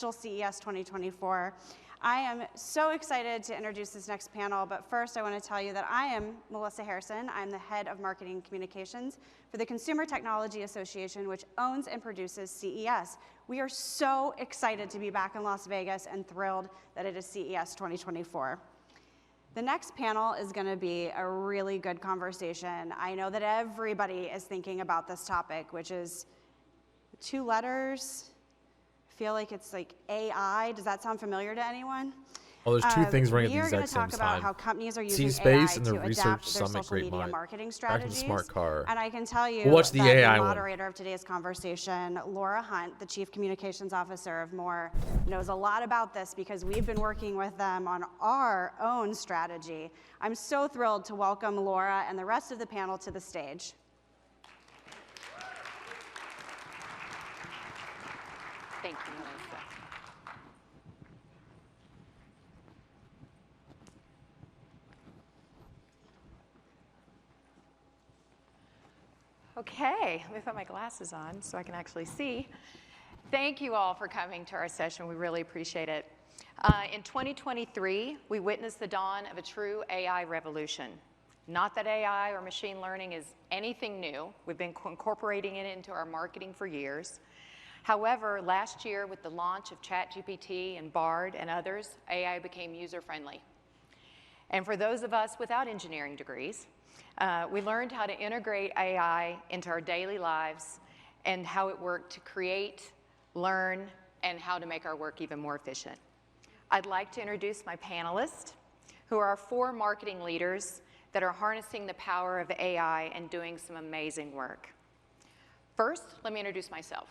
CES 2024. I am so excited to introduce this next panel, but first I want to tell you that I am Melissa Harrison. I'm the head of marketing communications for the Consumer Technology Association, which owns and produces CES. We are so excited to be back in Las Vegas and thrilled that it is CES 2024. The next panel is going to be a really good conversation. I know that everybody is thinking about this topic, which is 2 letters. Feel like it's like AI. Does that sound familiar to anyone? Oh, there's 2 things running at the exact same time. We are going to talk about how companies are using C-Space AI and the to Research adapt their Summit, social media Great marketing Back in the strategies. smart car. And I can tell you We'll watch the that AI the one. moderator of today's conversation, Laura Hunt, the Chief Communications Officer of More, knows a lot about this because we've been working with them on our own strategy. I'm so thrilled to welcome Laura and the rest of the panel to the stage. Thank you, Melissa. Okay, let me put my glasses on so I can actually see. Thank you all for coming to our session. We really appreciate it. In 2023, we witnessed the dawn of a true AI revolution. Not that AI or machine learning is anything new. We've been incorporating it into our marketing for years. However, last year with the launch of ChatGPT and Bard and others, AI became user-friendly. And for those of us without engineering degrees, we learned how to integrate AI into our daily lives and how it worked to create, learn, and how to make our work even more efficient. I'd like to introduce my panelists, who are 4 marketing leaders that are harnessing the power of AI and doing some amazing work. First, let me introduce myself.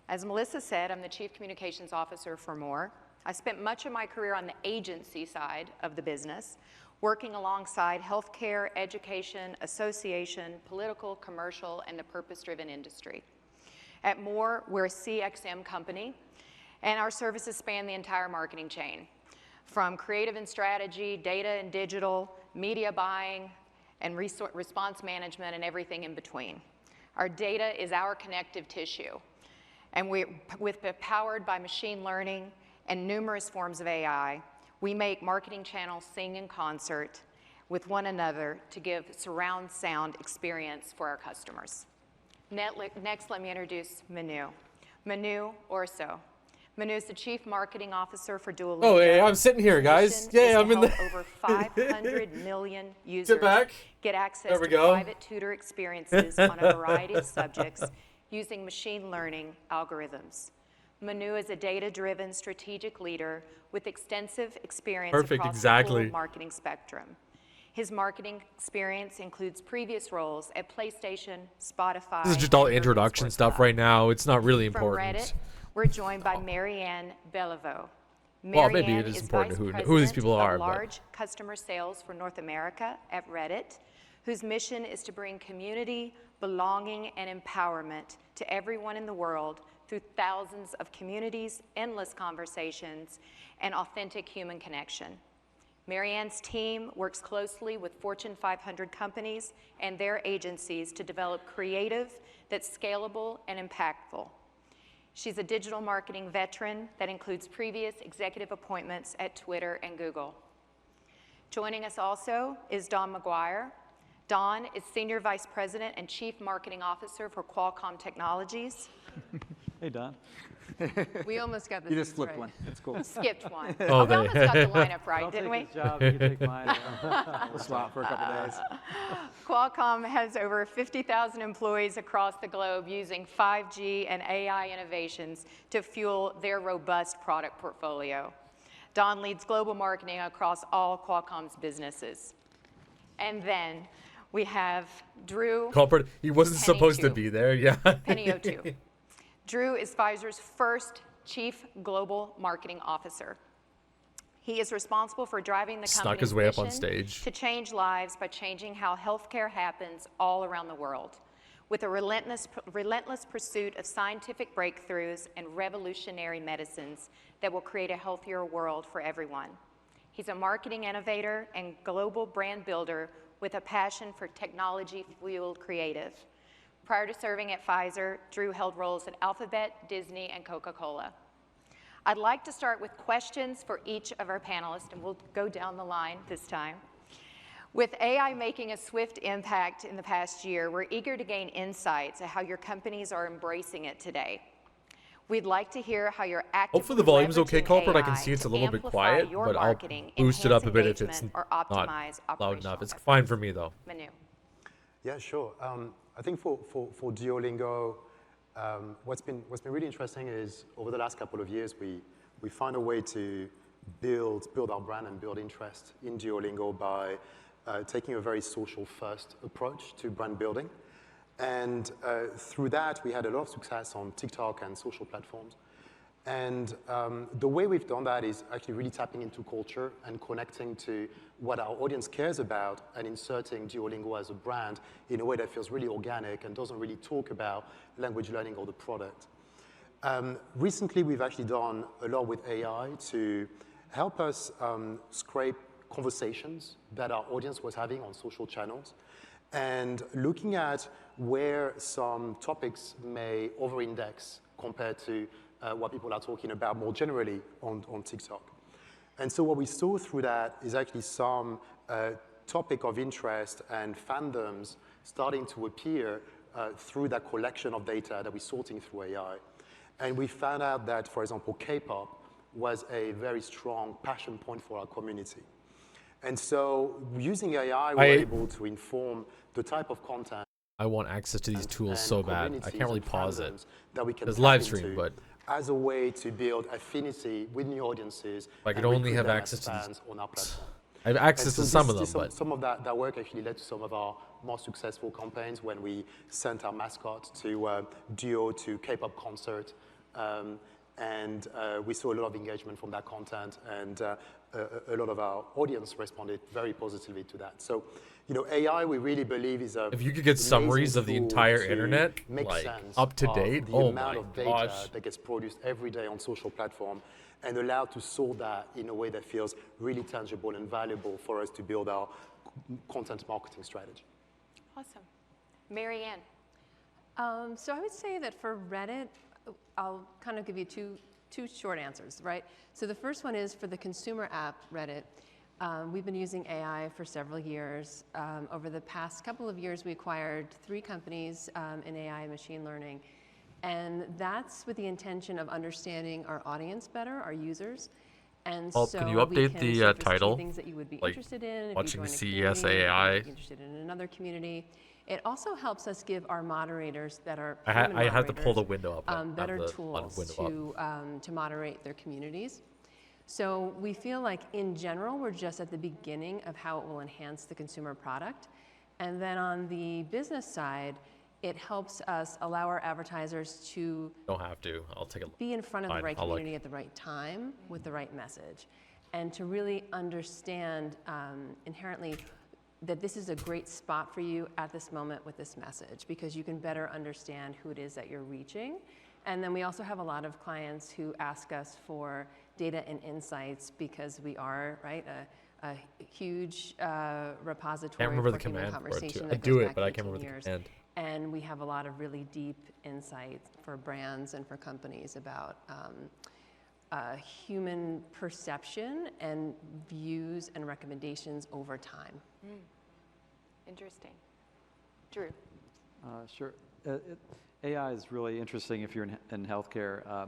As Melissa said, I'm the Chief Communications Officer for More. I spent much of my career on the agency side of the business, working alongside healthcare, education, association, political, commercial, and the purpose-driven industry. At More, we're a CXM company, and our services span the entire marketing chain, from creative and strategy, data and digital, media buying, and response management, and everything in between. Our data is our connective tissue, and powered by machine learning and numerous forms of AI, we make marketing channels sing in concert with one another to give surround sound experience for our customers. Next, let me introduce Manu. Manu Orso. Manu is the Chief Marketing Officer for Duolingo. Oh, hey, I'm sitting here, guys. Yeah, I'm in the over 500 million users Sit back. get access There we to go. private tutor experiences on a variety of subjects using machine learning algorithms. Manu is a data-driven strategic leader with extensive experience across the full marketing spectrum. His marketing experience includes previous roles at PlayStation, Spotify. This is just all introduction stuff right now. It's not really important. From Reddit, we're joined by Marianne Beliveau. Well, maybe it is important who these people are. Large customer sales for North America at Reddit, whose mission is to bring community, belonging, and empowerment to everyone in the world through thousands of communities, endless conversations, and authentic human connection. Marianne's team works closely with Fortune 500 companies and their agencies to develop creative that's scalable and impactful. She's a digital marketing veteran that includes previous executive appointments at Twitter and Google. Joining us also is Don McGuire. Don is Senior Vice President and Chief Marketing Officer for Qualcomm Technologies. Hey, Don. We almost got this. You just flipped right. one. That's cool. Skipped one. Oh, we almost got the lineup right, I'll didn't take we? his job. You can take mine. We'll swap for a couple days. Qualcomm has over 50,000 employees across the globe using 5G and AI innovations to fuel their robust product portfolio. Don leads global marketing across all Qualcomm's businesses. And then we have Drew. He wasn't supposed to be there, yeah. Penny 02. Drew is Pfizer's first Chief Global Marketing Officer. He is responsible for driving the Snuck his company's way up on mission stage. to change lives by changing how healthcare happens all around the world, with a relentless pursuit of scientific breakthroughs and revolutionary medicines that will create a healthier world for everyone. He's a marketing innovator and global brand builder with a passion for technology-fueled creative. Prior to serving at Pfizer, Drew held roles at Alphabet, Disney, and Coca-Cola. I'd like to start with questions for each of our panelists, and we'll go down the line this time. With AI making a swift impact in the past year, we're eager to gain insights on how your companies are embracing it today. We'd like to hear how you're actively Hopefully the volume's okay, leveraging Culprit. I can AI see it's a to little bit amplify quiet, your but I'll marketing, boost it up a enhance bit if it's engagement, or not optimize loud operational enough. It's efficiency. fine for me, though. Manu. Yeah, sure. I think for Duolingo, what's been really interesting is over the last couple of years, we found a way to build our brand and build interest in Duolingo by taking a very social-first approach to brand building. And through that, we had a lot of success on TikTok and social platforms. And the way we've done that is actually really tapping into culture and connecting to what our audience cares about and inserting Duolingo as a brand in a way that feels really organic and doesn't really talk about language learning or the product. Recently, we've actually done a lot with AI to help us scrape conversations that our audience was having on social channels and looking at where some topics may over-index compared to what people are talking about more generally on TikTok. And so what we saw through that is actually some topic of interest and fandoms starting to appear through that collection of data that we're sorting through AI. And we found out that, for example, K-pop was a very strong passion point for our community. And so using AI, we're able to inform the type of content. I want access to these tools so bad. I can't really pause it. That we can It's live stream, but as a way to build affinity with new audiences. I could only have access to these. On our platform. I have access to some of them, but some of that work actually led to some of our more successful campaigns when we sent our mascot to Duo to K-pop concert. And we saw a lot of engagement from that content, and a lot of our audience responded very positively to that. So, you know, AI, we really believe is a if you could get summaries of the entire internet, like up to date, oh my gosh, that gets produced every day on social platform, and allowed to sort that in a way that feels really tangible and valuable for us to build our content marketing strategy. Awesome. Marianne. So I would say that for Reddit, I'll kind of give you two short answers, right? So the first one is for the consumer app, Reddit. We've been using AI for several years. Over the past couple of years, we acquired 3 companies in AI and machine learning. And that's with the intention of understanding our audience better, our users. And so can you update the title? Things that you would be like interested in. watching the if you join a CES community, AI. if you're interested in another community. It also helps us give our moderators that are I had to pull the window up. better tools to moderate their communities. So we feel like in general, we're just at the beginning of how it will enhance the consumer product. And then on the business side, it helps us allow our advertisers to Don't have to. I'll take a be in front of Fine, the right I'll look. community at the right time with the right message. And to really understand inherently that this is a great spot for you at this moment with this message, because you can better understand who it is that you're reaching. And then we also have a lot of clients who ask us for data and insights because we are, right, a huge repository can't remember for the human command for it conversation too. I that do goes it, back but I can't 18 remember years. the command. And we have a lot of really deep insights for brands and for companies about human perception and views and recommendations over time. Interesting. Drew. Sure. AI is really interesting if you're in healthcare. I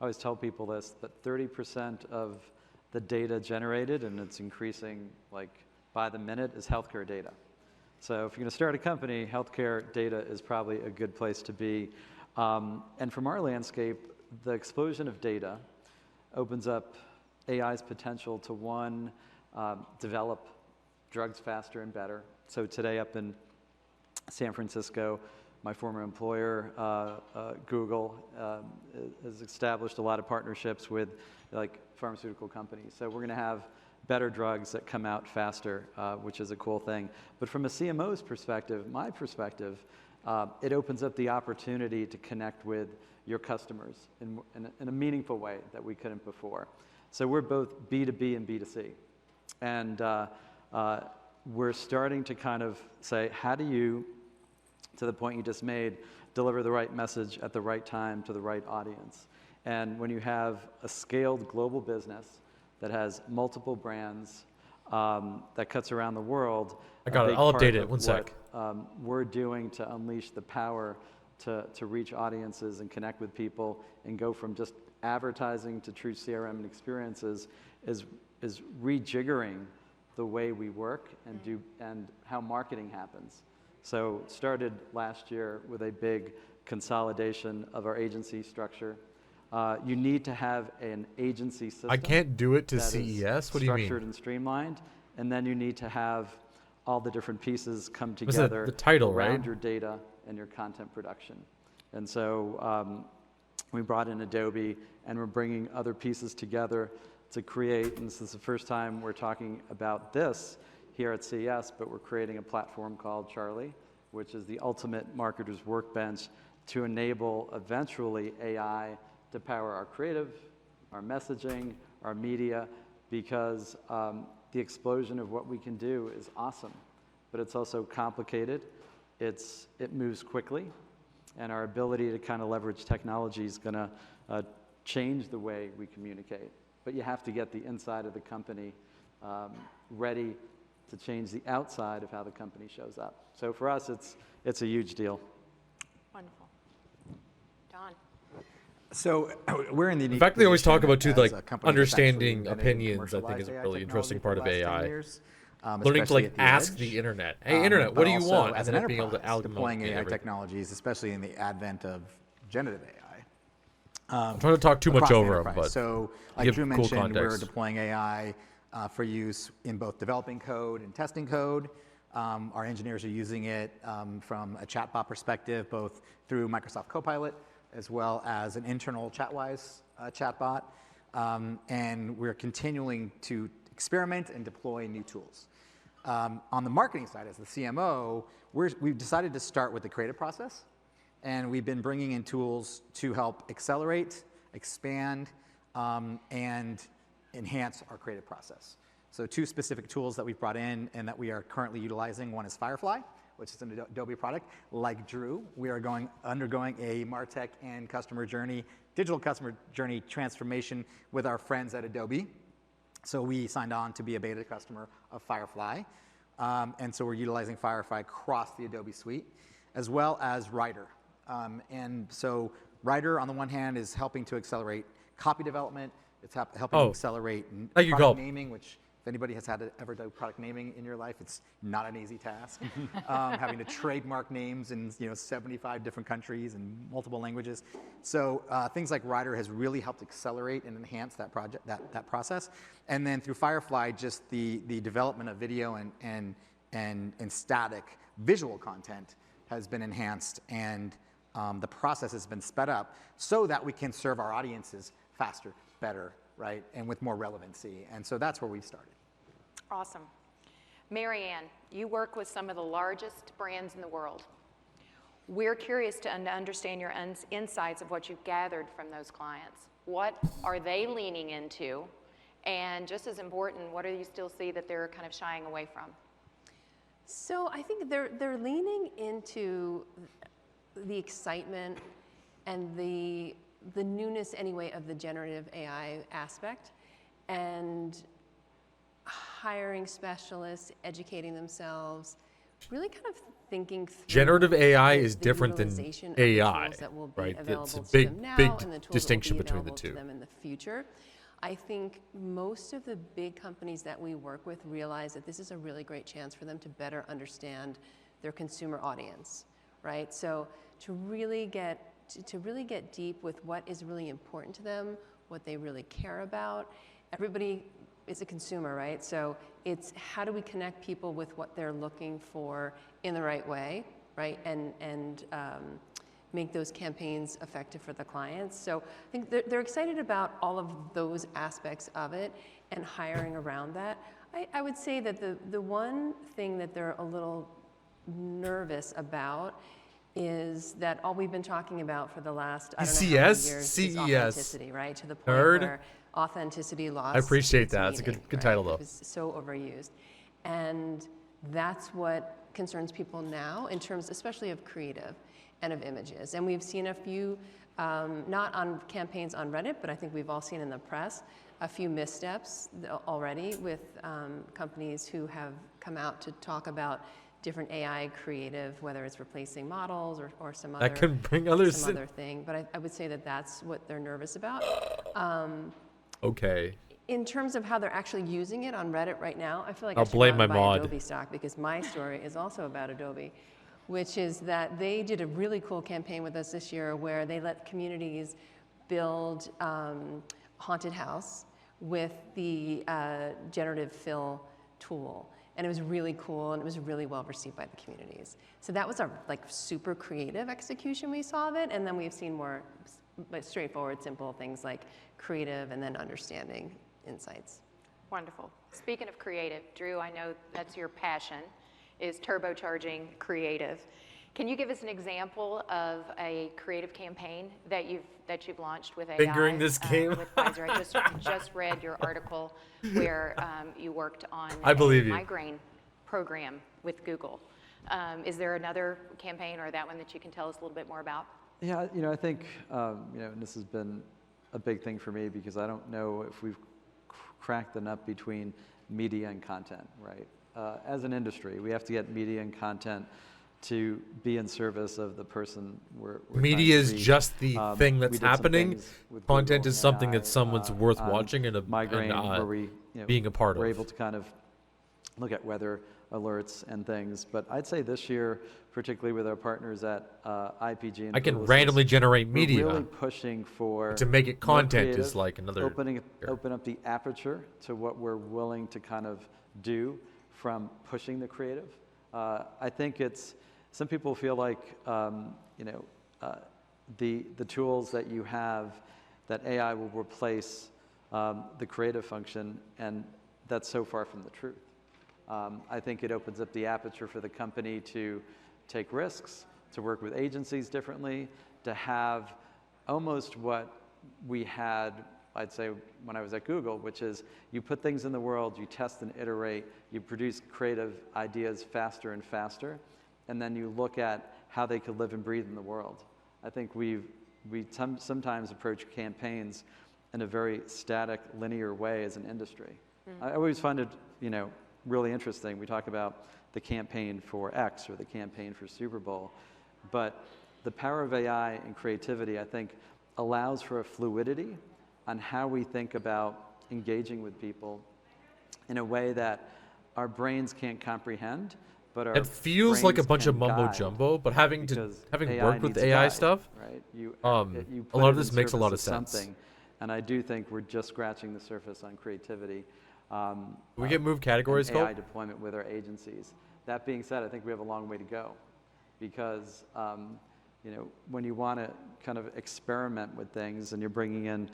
always tell people this, that 30% of the data generated, and it's increasing like by the minute, is healthcare data. So if you're going to start a company, healthcare data is probably a good place to be. And from our landscape, the explosion of data opens up AI's potential to, one, develop drugs faster and better. So today up in San Francisco, my former employer, Google, has established a lot of partnerships with like pharmaceutical companies. So we're going to have better drugs that come out faster, which is a cool thing. But from a CMO's perspective, my perspective, it opens up the opportunity to connect with your customers in a meaningful way that we couldn't before. So we're both B2B and B2C. And we're starting to kind of say, how do you, to the point you just made, deliver the right message at the right time to the right audience? And when you have a scaled global business that has multiple brands that cuts around the world, I got it. I'll update it. One sec. We're doing to unleash the power to reach audiences and connect with people and go from just advertising to true CRM and experiences is rejiggering the way we work and how marketing happens. So it started last year with a big consolidation of our agency structure. You need to have an agency system. I can't do it to CES? What do you mean? Structured and streamlined, and then you need to have all the different pieces come together the title, around right? your data and your content production. And so we brought in Adobe, and we're bringing other pieces together to create, and this is the first time we're talking about this here at CES, but we're creating a platform called Charlie, which is the ultimate marketer's workbench to enable eventually AI to power our creative, our messaging, our media, because the explosion of what we can do is awesome, but it's also complicated. It moves quickly, and our ability to kind of leverage technology is going to change the way we communicate. But you have to get the inside of the company ready to change the outside of how the company shows up. So for us, it's a huge deal. Wonderful. Don. So we're in the unique In fact, they always talk about too, as like a company that's understanding actually invented and opinions. I think is a commercialized really AI interesting part of technology for the AI. last 10 years, Learning to especially like at the ask edge. the internet, hey internet, what do you Also, want? As And an then being able to enterprise, deploying amalgamate AI everything. technologies, especially in the advent of generative AI. I'm trying to talk too much across the over them, enterprise. but So, like give Drew cool mentioned, we're context. deploying AI for use in both developing code and testing code. Our engineers are using it from a chatbot perspective, both through Microsoft Copilot as well as an internal Chatwise chatbot. And we're continuing to experiment and deploy new tools. On the marketing side, as the CMO, we've decided to start with the creative process. And we've been bringing in tools to help accelerate, expand, and enhance our creative process. So 2 specific tools that we've brought in and that we are currently utilizing. One is Firefly, which is an Adobe product. Like Drew, we are undergoing a MarTech and digital customer journey transformation with our friends at Adobe. So we signed on to be a beta customer of Firefly. And so we're utilizing Firefly across the Adobe suite, as well as Writer. And so Writer, on the one hand, is helping to accelerate copy development. It's helping accelerate product naming, which if anybody has had to ever do product naming in your life, it's not an easy task. Having to trademark names in 75 different countries and multiple languages. So things like Writer has really helped accelerate and enhance that process. And then through Firefly, just the development of video and static visual content has been enhanced, and the process has been sped up so that we can serve our audiences faster, better, right, and with more relevancy. And so that's where we've started. Awesome. Marianne, you work with some of the largest brands in the world. We're curious to understand your insights of what you've gathered from those clients. What are they leaning into? And just as important, what do you still see that they're kind of shying away from? So I think they're leaning into the excitement and the newness anyway of the generative AI aspect, and hiring specialists, educating themselves, really kind of thinking through generative AI is the different than utilization of AI, the tools that will be right? available It's a to big, them now big and the tools distinction that will be between the available two. to them in the future. I think most of the big companies that we work with realize that this is a really great chance for them to better understand their consumer audience, right? So to really get deep with what is really important to them, what they really care about. Everybody is a consumer, right? So it's how do we connect people with what they're looking for in the right way, right? And make those campaigns effective for the clients. So I think they're excited about all of those aspects of it and hiring around that. I would say that the one thing that they're a little nervous about is that all we've been talking about for the last, I don't know how many years, is authenticity, right? To the point where authenticity lost. I appreciate that. It's a good right? title, though. It was so overused. And that's what concerns people now in terms especially of creative and of images. And we've seen a few not on campaigns on Reddit, but I think we've all seen in the press a few missteps already with companies who have come out to talk about different AI creative, whether it's replacing models or some other, that can bring others some other thing. But I would say that that's what they're nervous about. Okay. In terms of how they're actually using it on Reddit right now, I feel like I'll I should blame go out my and buy mod. Adobe stock, because my story is also about Adobe, which is that they did a really cool campaign with us this year where they let communities build haunted house with the generative fill tool. And it was really cool, and it was really well received by the communities. So that was our super creative execution we saw of it, and then we've seen more straightforward, simple things like creative and then understanding insights. Wonderful. Speaking of creative, Drew, I know that's your passion, is turbocharging creative. Can you give us an example of a creative campaign that you've launched with AI? Fingering this game. With Pfizer. I just read your article where you worked on I believe a you. migraine program with Google. Is there another campaign or that one that you can tell us a little bit more about? Yeah, I think, and this has been a big thing for me because I don't know if we've cracked the nut between media and content, right? As an industry, we have to get media and content to be in service of the person we're Media is trying to reach. just the thing We that's did some happening. things with Content Google is something and that someone's worth on watching and migraine, where we being a part we're of. able to kind of look at weather alerts and things. But I'd say this year, particularly with our partners at IPG and I can Publicis, randomly generate media. we're really pushing for To make it more content is creative, like another. open up the aperture to what we're willing to kind of do from pushing the creative. I think some people feel like the tools that you have, that AI will replace the creative function, and that's so far from the truth. I think it opens up the aperture for the company to take risks, to work with agencies differently, to have almost what we had, I'd say, when I was at Google, which is you put things in the world, you test and iterate, you produce creative ideas faster and faster, and then you look at how they could live and breathe in the world. I think we sometimes approach campaigns in a very static, linear way as an industry. I always find it, really interesting. We talk about the campaign for X or the campaign for Super Bowl, but the power of AI and creativity, I think, allows for a fluidity on how we think about engaging with people in a way that our brains can't comprehend, but our It feels like a brains bunch of can mumbo guide, jumbo, but having because worked with needs a AI guide, stuff, right? You a put lot it of in this makes a lot of service sense. something, and I do think we're just scratching the surface on creativity. we get moved categories, and AI Cole? deployment with our agencies. That being said, I think we have a long way to go, because when you want to kind of experiment with things and you're bringing in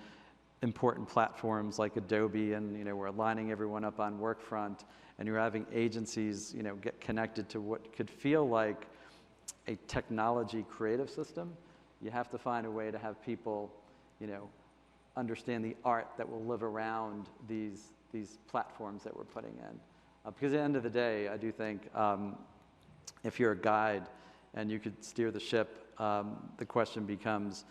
important platforms like Adobe, and we're lining everyone up on Workfront, and you're having agencies get connected to what could feel like a technology creative system, you have to find a way to have people understand the art that will live around these platforms that we're putting in. Because at the end of the day, I do think if you're a guide and you could steer the ship, the question becomes,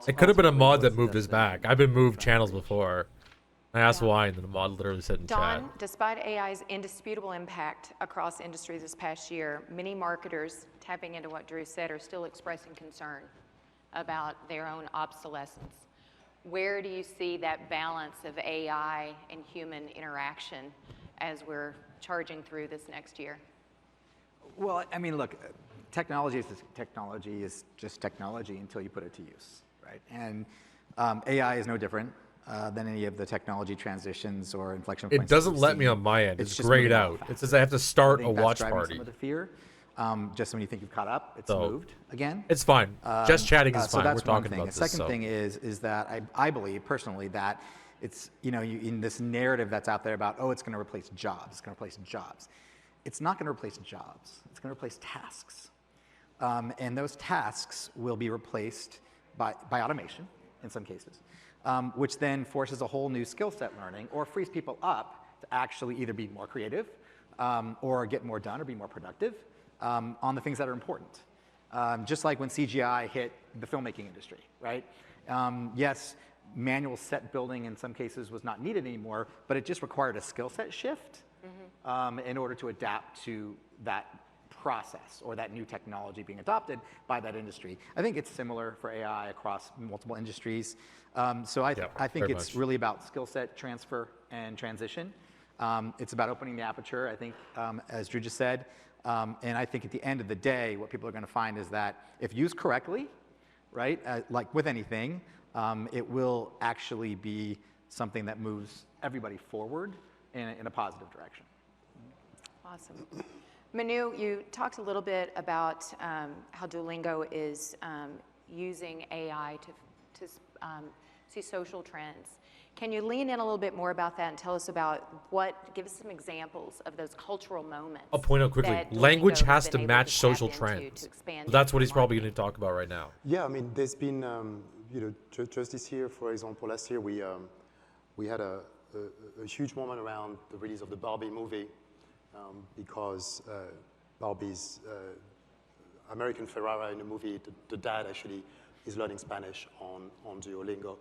It could have been a ultimately, mod what's that the moved us destination back. I've been that we're moved trying to channels reach? before. I asked Yeah. why, and the mod literally said in chat. Don, despite AI's indisputable impact across industries this past year, many marketers, tapping into what Drew said, are still expressing concern about their own obsolescence. Where do you see that balance of AI and human interaction as we're charging through this next year? Well, I mean, look, technology is just technology until you put it to use, right? And AI is no different than any of the technology transitions or inflection points. It doesn't that we've let me seen. on my end. It's just grayed moving a out. little It faster. says I have to start I a think that's watch driving party. some of the fear. Just when you think you've caught up, it's So, moved again. It's fine. Just chatting is So fine. that's We're one talking thing. about The this. second thing is that I believe personally that it's, in this narrative that's out there about, it's going to replace jobs. It's going to replace jobs. It's not going to replace jobs. It's going to replace tasks. And those tasks will be replaced by automation in some cases, which then forces a whole new skill set learning or frees people up to actually either be more creative or get more done or be more productive on the things that are important. Just like when CGI hit the filmmaking industry, right? Yes, manual set building in some cases was not needed anymore, but it just required a skill set shift in order to adapt to that process or that new technology being adopted by that industry. I think it's similar for AI across multiple industries. So I think it's much. really about skill set transfer and transition. It's about opening the aperture, I think, as Drew just said. And I think at the end of the day, what people are going to find is that if used correctly, right, like with anything, it will actually be something that moves everybody forward in a positive direction. Awesome. Manu, you talked a little bit about how Duolingo is using AI to see social trends. Can you lean in a little bit more about that and tell us about give us some examples of those cultural moments? I'll point out quickly, language has to match social trends. That's what he's probably going to talk about right now. Yeah, I mean, there's been, you know, just this year, for example, last year we had a huge moment around the release of the Barbie movie because Barbie's American Ferrara in the movie, the dad actually is learning Spanish on Duolingo.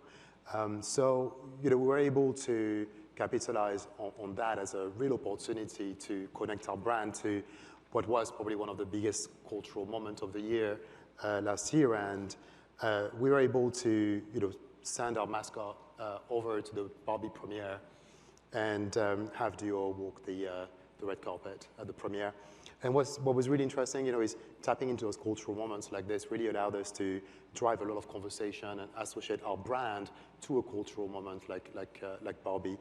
So, you know, we were able to capitalize on that as a real opportunity to connect our brand to what was probably one of the biggest cultural moments of the year last year. And we were able to, you know, send our mascot over to the Barbie premiere and have Duo walk the red carpet at the premiere. And what was really interesting, you know, is tapping into those cultural moments like this really allowed us to drive a lot of conversation and associate our brand to a cultural moment like Barbie.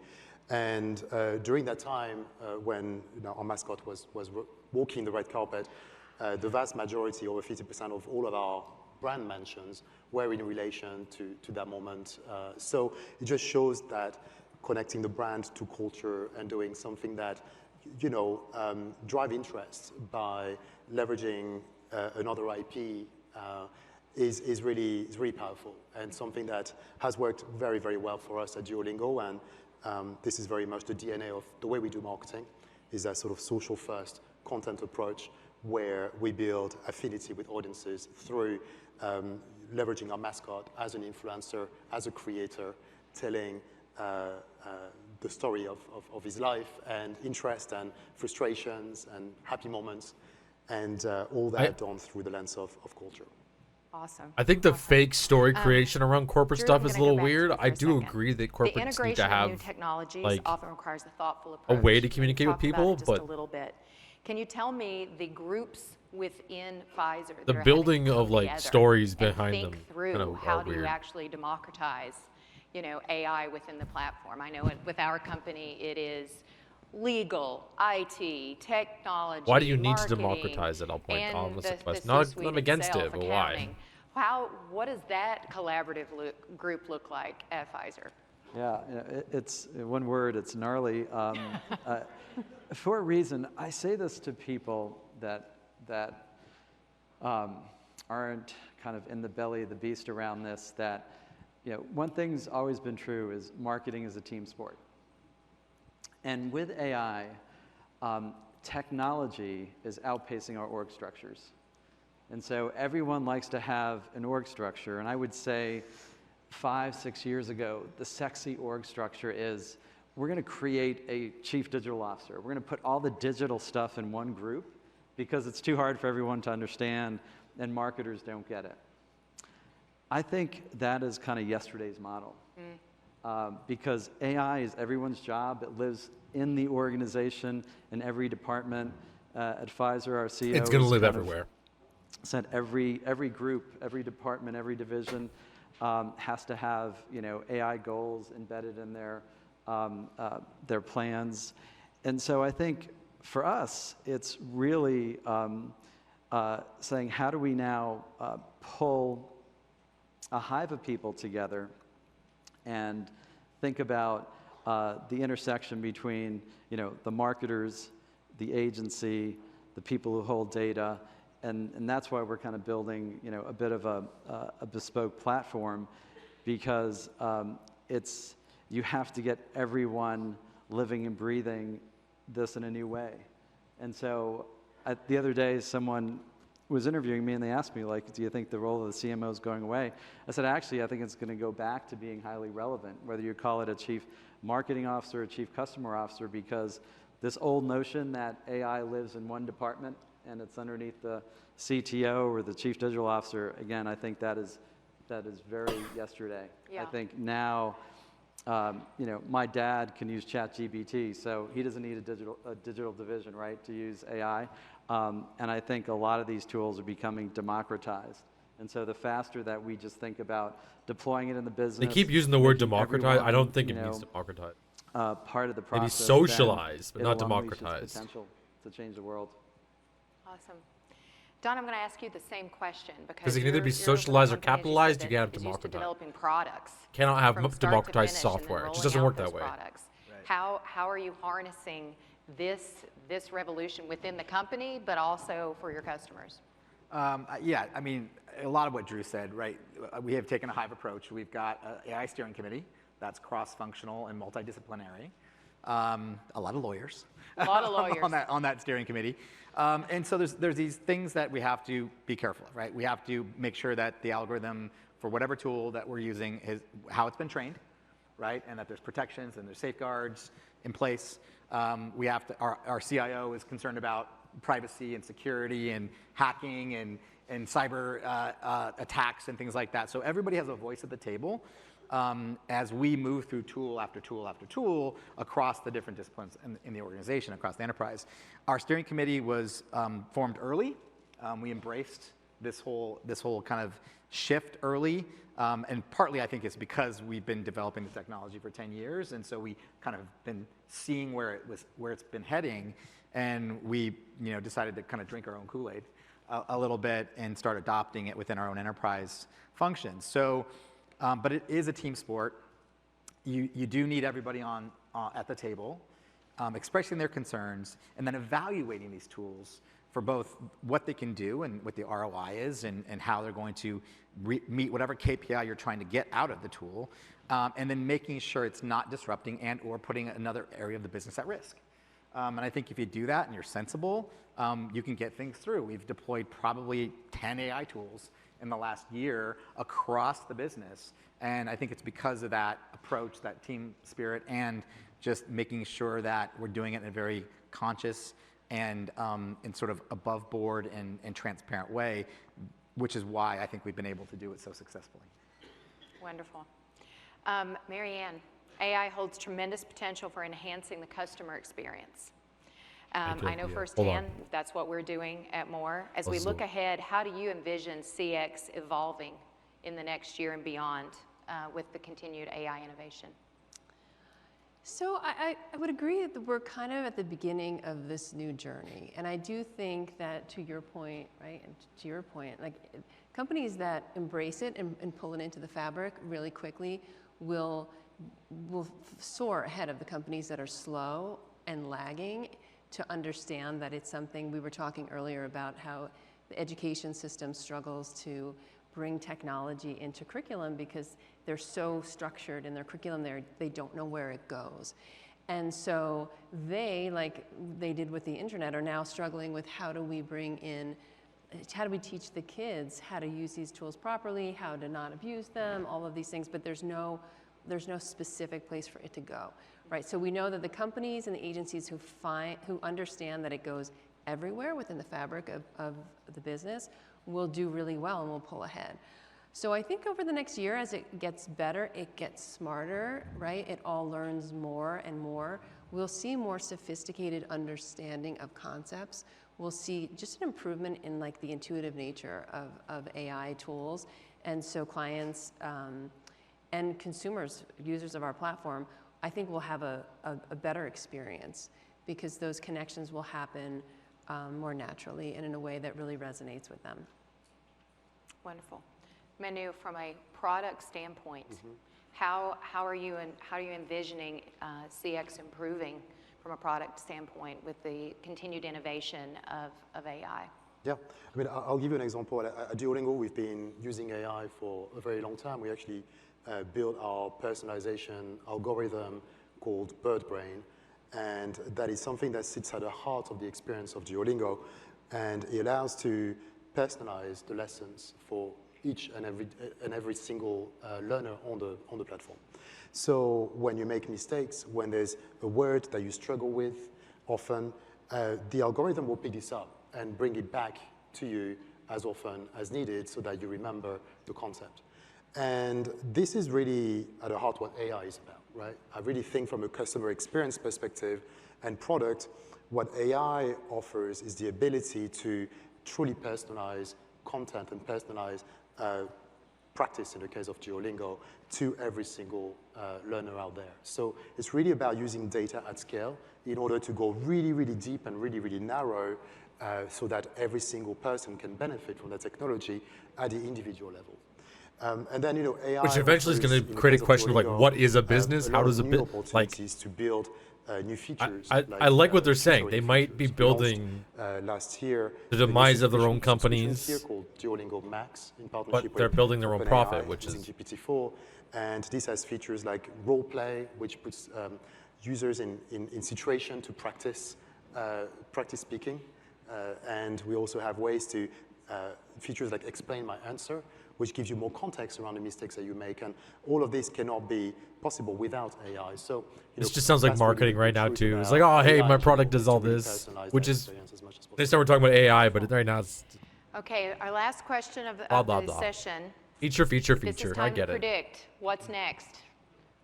And during that time, when, you know, our mascot was walking the red carpet, the vast majority, over 50% of all of our brand mentions were in relation to that moment. So it just shows that connecting the brand to culture and doing something that, you know, drive interest by leveraging another IP is really powerful and something that has worked very, very well for us at Duolingo. And this is very much the DNA of the way we do marketing, is that sort of social first content approach where we build affinity with audiences through leveraging our mascot as an influencer, as a creator, telling the story of his life and interest and frustrations and happy moments, and all that done through the lens of culture. Awesome. I think the fake story creation around corporate Drew, stuff I'm is a gonna little go back to weird. you for I a do second. agree that The corporates need integration to have of new technologies like often requires a thoughtful a approach. way to Can you communicate with talk about people, it just but a little bit. Can you tell me the groups within Pfizer that the are having building to come of like together stories and behind think them through kind of how are do you weird. actually democratize, you know, AI within the platform? I know with our company it is legal, IT, technology, Why do you need to marketing, democratize it? I'll point and on the the question. Not C-suite I'm against itself, it, but why? accounting. What does that collaborative group look like at Pfizer? Yeah, it's one word, it's gnarly. For a reason, I say this to people that aren't kind of in the belly of the beast around this, that, you know, one thing's always been true is marketing is a team sport. And with AI, technology is outpacing our org structures. And so everyone likes to have an org structure, and I would say 5-6 years ago, the sexy org structure is we're going to create a chief digital officer. We're going to put all the digital stuff in one group because it's too hard for everyone to understand and marketers don't get it. I think that is kind of yesterday's model because AI is everyone's job. It lives in the organization, in every department. At Pfizer, our CEO It's going to live everywhere. Said every group, every department, every division has to have, you know, AI goals embedded in their plans. And so I think for us, it's really saying how do we now pull a hive of people together and think about the intersection between, you know, the marketers, the agency, the people who hold data. And that's why we're kind of building, you know, a bit of a bespoke platform, because you have to get everyone living and breathing this in a new way. And so the other day, someone was interviewing me and they asked me, like, do you think the role of the CMO is going away? I said, actually, I think it's going to go back to being highly relevant, whether you call it a chief marketing officer or chief customer officer, because this old notion that AI lives in one department and it's underneath the CTO or the chief digital officer, again, I think that is very yesterday. Yeah. I think now, you know, my dad can use ChatGPT, so he doesn't need a digital division, right, to use AI. And I think a lot of these tools are becoming democratized. And so the faster that we just think about deploying it in the business. They keep using the word making democratize. everyone, I don't think you it know, means democratize. Part of the Maybe process. socialize, but then not it'll unleash its democratize. potential to change the world. Awesome. Don, I'm going to ask you the same question Because it can either you're be a socialized or company, as you said, capitalized. You that can't have is used to democratized. developing products. Cannot have from start to democratized finish and then software. It just rolling doesn't out work those that way. products. Right. How are you harnessing this revolution within the company, but also for your customers? Yeah, I mean, a lot of what Drew said, right? We have taken a Hive approach. We've got an AI steering committee that's cross-functional and multidisciplinary. A lot of lawyers. A lot of lawyers. on that steering committee. And so there's these things that we have to be careful of, right? We have to make sure that the algorithm for whatever tool that we're using is how it's been trained, right? And that there's protections and there's safeguards in place. We have to, our CIO is concerned about privacy and security and hacking and cyber attacks and things like that. So everybody has a voice at the table as we move through tool after tool after tool across the different disciplines in the organization, across the enterprise. Our steering committee was formed early. We embraced this whole kind of shift early. And partly, I think, it's because we've been developing the technology for 10 years. And so we kind of been seeing where it's been heading. And we decided to kind of drink our own Kool-Aid a little bit and start adopting it within our own enterprise functions. So, but it is a team sport. You do need everybody at the table, expressing their concerns, and then evaluating these tools for both what they can do and what the ROI is and how they're going to meet whatever KPI you're trying to get out of the tool, and then making sure it's not disrupting and or putting another area of the business at risk. And I think if you do that and you're sensible, you can get things through. We've deployed probably 10 AI tools in the last year across the business. And I think it's because of that approach, that team spirit, and just making sure that we're doing it in a very conscious and sort of above board and transparent way, which is why I think we've been able to do it so successfully. Wonderful. Mary Ann, AI holds tremendous potential for enhancing the customer experience. I know firsthand that's what we're doing at More. As we look ahead, how do you envision CX evolving in the next year and beyond with the continued AI innovation? So I would agree that we're kind of at the beginning of this new journey. And I do think that, to your point, right, and to your point, like companies that embrace it and pull it into the fabric really quickly will soar ahead of the companies that are slow and lagging to understand that it's something. We were talking earlier about how the education system struggles to bring technology into curriculum because they're so structured in their curriculum, they don't know where it goes. And so they, like they did with the internet, are now struggling with how do we teach the kids how to use these tools properly, how to not abuse them, all of these things, but there's no specific place for it to go, right? So we know that the companies and the agencies who understand that it goes everywhere within the fabric of the business will do really well and will pull ahead. So I think over the next year, as it gets better, it gets smarter, right? It all learns more and more. We'll see more sophisticated understanding of concepts. We'll see just an improvement in like the intuitive nature of AI tools. And so clients and consumers, users of our platform, I think will have a better experience because those connections will happen more naturally and in a way that really resonates with them. Wonderful. Manu, from a product standpoint, how are you envisioning CX improving from a product standpoint with the continued innovation of AI? Yeah, I mean, I'll give you an example. At Duolingo, we've been using AI for a very long time. We actually built our personalization algorithm called BirdBrain, and that is something that sits at the heart of the experience of Duolingo, and it allows to personalize the lessons for each and every single learner on the platform. So when you make mistakes, when there's a word that you struggle with, often the algorithm will pick this up and bring it back to you as often as needed so that you remember the concept. And this is really at the heart what AI is about, right? I really think from a customer experience perspective and product, what AI offers is the ability to truly personalize content and personalize practice, in the case of Duolingo, to every single learner out there. So it's really about using data at scale in order to go really, really deep and really, really narrow so that every single person can benefit from the technology at the individual level. And then, AI, which eventually is going to create a question of like, what is a business? How does a business like to build new features? I like what they're saying. They might be building last year the demise of their own companies, here called Duolingo Max in partnership but they're with building their own OpenAI profit, which is using GPT-4, and this has features like role play, which puts users in situation to practice speaking, and we also have ways to features like explain my answer, which gives you more context around the mistakes that you make, and all of this cannot be possible without AI. So this just sounds like marketing right now too. It's like, oh, hey, my product does all this, which is they started talking about AI, but right now it's Okay, our last question of the session. Feature. This is I time get to it. predict what's next.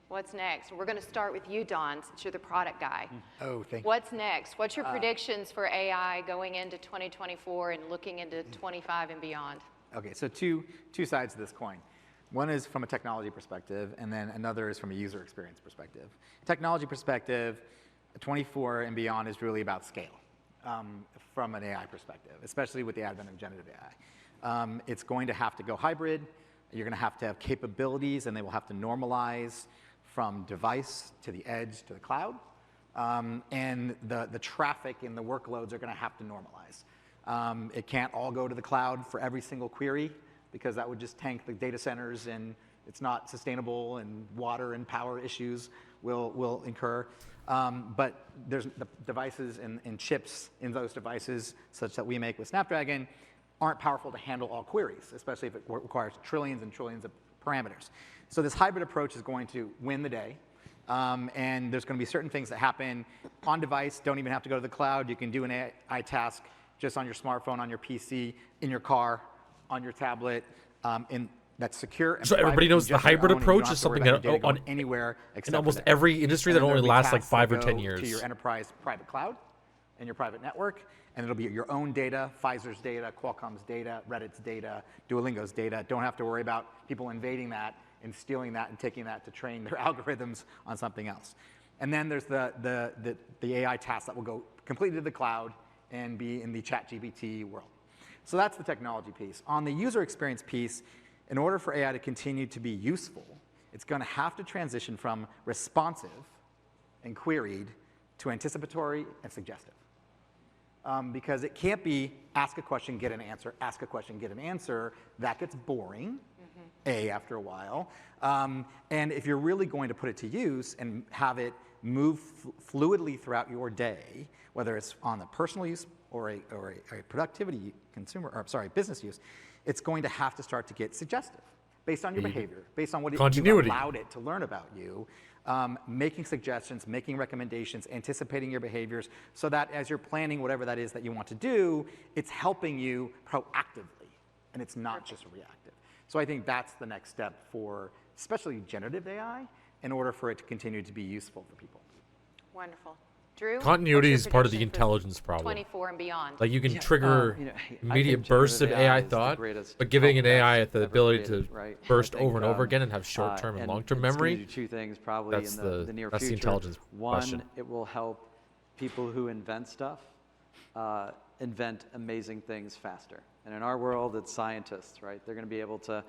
What's next? We're going to start with you, Don, since you're the product guy. Oh, thank you. What's next? What's your predictions for AI going into 2024 and looking into 25 and beyond? Okay, so two sides of this coin. One is from a technology perspective, and then another is from a user experience perspective. Technology perspective, 24 and beyond is really about scale from an AI perspective, especially with the advent of generative AI. It's going to have to go hybrid. You're going to have capabilities, and they will have to normalize from device to the edge to the cloud. And the traffic and the workloads are going to have to normalize. It can't all go to the cloud for every single query, because that would just tank the data centers, and it's not sustainable, and water and power issues will incur. But there's the devices and chips in those devices, such that we make with Snapdragon, aren't powerful to handle all queries, especially if it requires trillions and trillions of parameters. So this hybrid approach is going to win the day. And there's going to be certain things that happen on device, don't even have to go to the cloud. You can do an AI task just on your smartphone, on your PC, in your car, on your tablet, that's secure. And so everybody knows the hybrid approach is something that on anywhere in almost every industry that only lasts like 5 or 10 years. To your enterprise private cloud and your private network, and it'll be your own data, Pfizer's data, Qualcomm's data, Reddit's data, Duolingo's data. Don't have to worry about people invading that and stealing that and taking that to train their algorithms on something else. And then there's the AI tasks that will go completely to the cloud and be in the ChatGPT world. So that's the technology piece. On the user experience piece, in order for AI to continue to be useful, it's going to have to transition from responsive and queried to anticipatory and suggestive. Because it can't be ask a question, get an answer, ask a question, get an answer. That gets boring, after a while. And if you're really going to put it to use and have it move fluidly throughout your day, whether it's on the personal use or a productivity business use, it's going to have to start to get suggestive based on your behavior, based on what you allowed it to learn about you. Making suggestions, making recommendations, anticipating your behaviors, so that as you're planning whatever that is that you want to do, it's helping you proactively, and it's not just reactive. So I think that's the next step for especially generative AI in order for it to continue to be useful for people. Wonderful. Drew? Continuity is part of the intelligence problem. 24 and beyond. Like you can trigger immediate bursts of AI thought, but giving an AI the ability to burst over and over again and have short-term and long-term memory, do two things probably that's in the near that's future. the intelligence question. One, it will help people who invent stuff invent amazing things faster. And in our world, it's scientists, right? They're going to be able to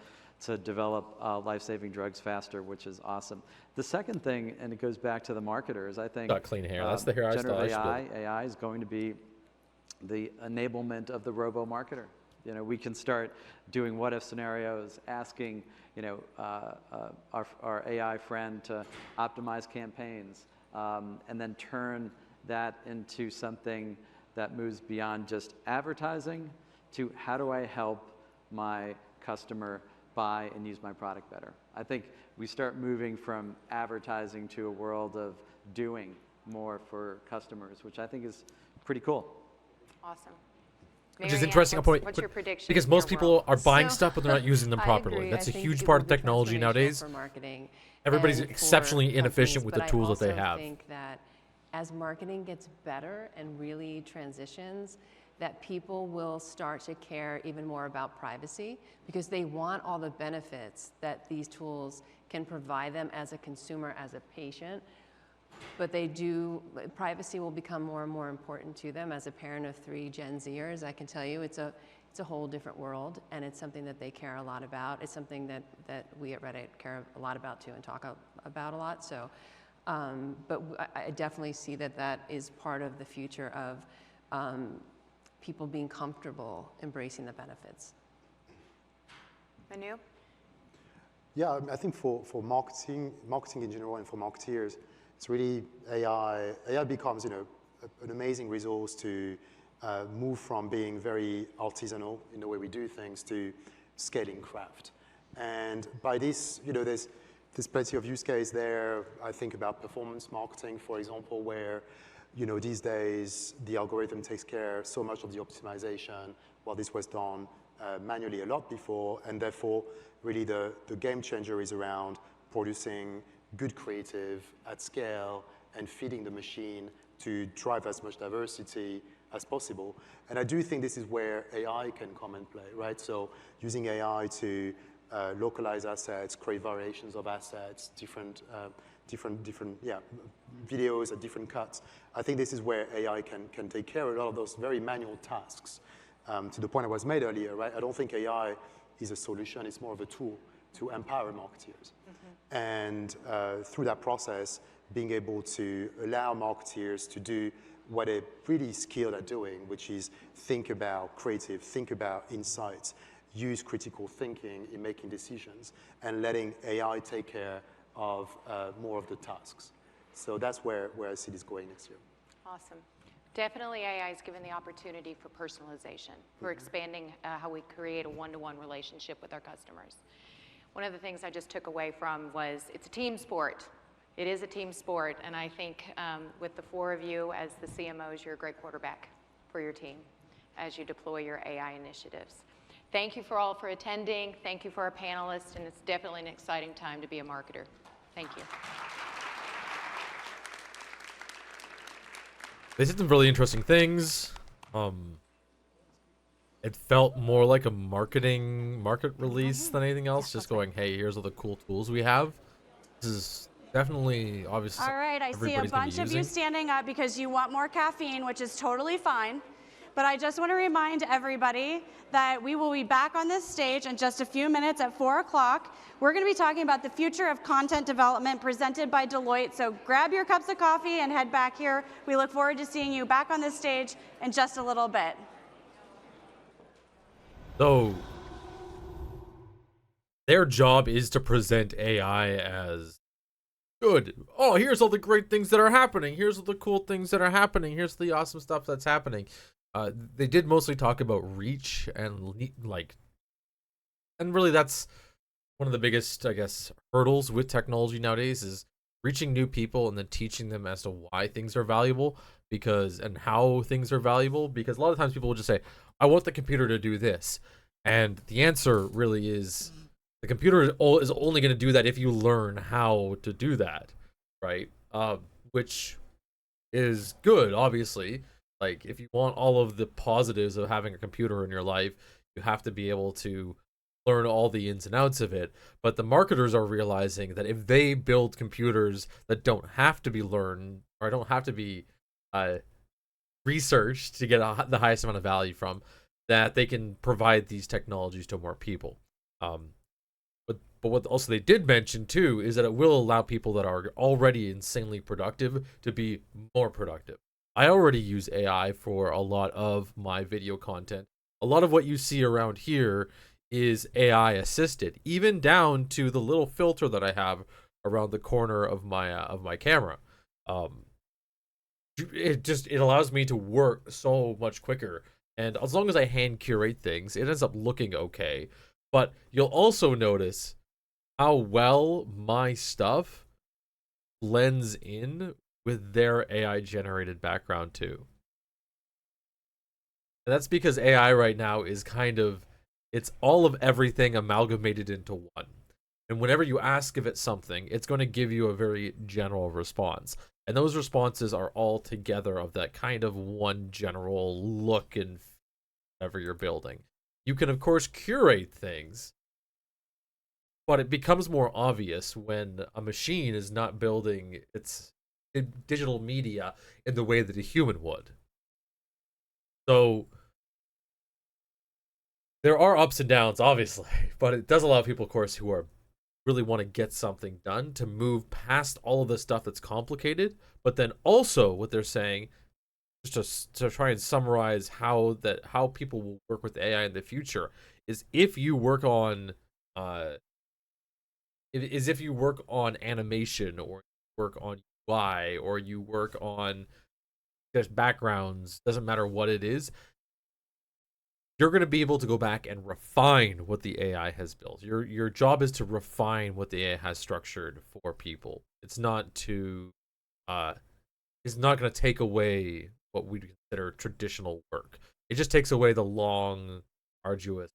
develop life-saving drugs faster, which is awesome. The second thing, and it goes back to the marketers, I think. Got clean hair. That's the hair I generative started. AI is going to be the enablement of the robo-marketer. You know, we can start doing what-if scenarios, asking, our AI friend to optimize campaigns, and then turn that into something that moves beyond just advertising to how do I help my customer buy and use my product better. I think we start moving from advertising to a world of doing more for customers, which I think is pretty cool. Awesome. Which is interesting point. What's your prediction? Because most people are buying So, stuff, but they're not using them I properly. agree. That's I a think huge it part will of be technology transformational nowadays. for marketing Everybody's and exceptionally for inefficient companies, with the but tools that they I also have. think that as marketing gets better and really transitions, that people will start to care even more about privacy because they want all the benefits that these tools can provide them as a consumer, as a patient. But privacy will become more and more important to them. As a parent of 3 Gen Zers, I can tell you it's a whole different world, and it's something that they care a lot about. It's something that we at Reddit care a lot about too and talk about a lot. So, but I definitely see that is part of the future of people being comfortable embracing the benefits. Manu? Yeah, I think for marketing in general and for marketeers, it's really AI. AI becomes, an amazing resource to move from being very artisanal in the way we do things to scaling craft. And by this, there's plenty of use case there. I think about performance marketing, for example, where, these days the algorithm takes care so much of the optimization while this was done manually a lot before, and therefore really the game changer is around producing good creative at scale and feeding the machine to drive as much diversity as possible. And I do think this is where AI can come and play, right? So using AI to localize assets, create variations of assets, different videos at different cuts. I think this is where AI can take care of a lot of those very manual tasks. To the point I was made earlier, right? I don't think AI is a solution, it's more of a tool to empower marketeers. Mm-hmm. And through that process, being able to allow marketeers to do what they're really skilled at doing, which is think about creative, think about insights, use critical thinking in making decisions, and letting AI take care of more of the tasks. So that's where I see this going next year. Awesome. Definitely AI is given the opportunity for personalization. We're expanding how we create a one-to-one relationship with our customers. One of the things I just took away from was it's a team sport. It is a team sport, and I think with the 4 of you as the CMOs, you're a great quarterback for your team as you deploy your AI initiatives. Thank you all for attending. Thank you for our panelists, and it's definitely an exciting time to be a marketer. Thank you. They said some really interesting things. It felt more like a market release than anything else. Just going, hey, here's all the cool tools we have. This is definitely, obviously, all right, I see a bunch of you standing up because you want more caffeine, which is totally fine. But I just want to remind everybody that we will be back on this stage in just a few minutes at 4 o'clock. We're going to be talking about the future of content development presented by Deloitte. So grab your cups of coffee and head back here. We look forward to seeing you back on this stage in just a little bit. So their job is to present AI as good. Oh, here's all the great things that are happening. Here's all the cool things that are happening. Here's the awesome stuff that's happening. They did mostly talk about reach and and really that's one of the biggest, I guess, hurdles with technology nowadays is reaching new people and then teaching them as to why things are valuable and how things are valuable. Because a lot of times people will just say, I want the computer to do this. And the answer really is the computer is only going to do that if you learn how to do that, right? Which is good, obviously. Like, if you want all of the positives of having a computer in your life, you have to be able to learn all the ins and outs of it. But the marketers are realizing that if they build computers that don't have to be learned or don't have to be researched to get the highest amount of value from, that they can provide these technologies to more people. But what also they did mention too is that it will allow people that are already insanely productive to be more productive. I already use AI for a lot of my video content. A lot of what you see around here is AI assisted, even down to the little filter that I have around the corner of my camera. It allows me to work so much quicker And as long as I hand curate things, it ends up looking okay. But you'll also notice how well my stuff blends in with their AI generated background too. And that's because AI right now is kind of, it's all of everything amalgamated into one. And whenever you ask of it something, it's going to give you a very general response. And those responses are all together of that kind of one general look and whatever you're building. You can, of course, curate things, but it becomes more obvious when a machine is not building its digital media in the way that a human would. So there are ups and downs, obviously, but it does allow people, of course, who are really want to get something done to move past all of the stuff that's complicated. But then also what they're saying, just to try and summarize how people will work with AI in the future, is if you work on if you work on animation, or work on UI, or you work on just backgrounds, doesn't matter what it is, you're going to be able to go back and refine what the AI has built. Your job is to refine what the AI has structured for people. It's not to it's not going to take away what we consider traditional work. It just takes away the long, arduous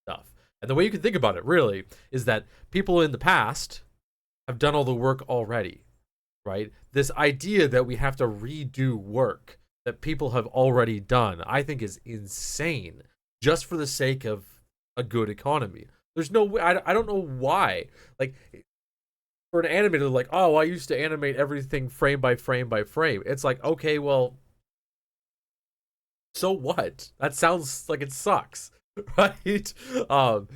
stuff. And the way you can think about it, really, is that people in the past have done all the work already, right? This idea that we have to redo work that people have already done, I think is insane, just for the sake of a good economy. There's no way, I don't know why. Like, for an animator, like, oh, I used to animate everything frame by frame by frame. It's like, okay, well, so what? That sounds like it sucks, right?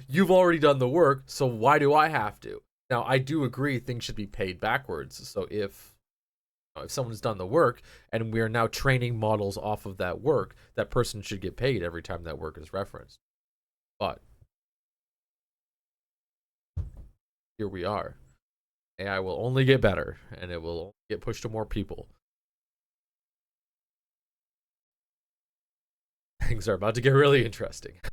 You've already done the work, so why do I have to? Now, I do agree things should be paid backwards. So if someone's done the work and we are now training models off of that work, that person should get paid every time that work is referenced. But here we are. AI will only get better, and it will only get pushed to more people. Things are about to get really interesting.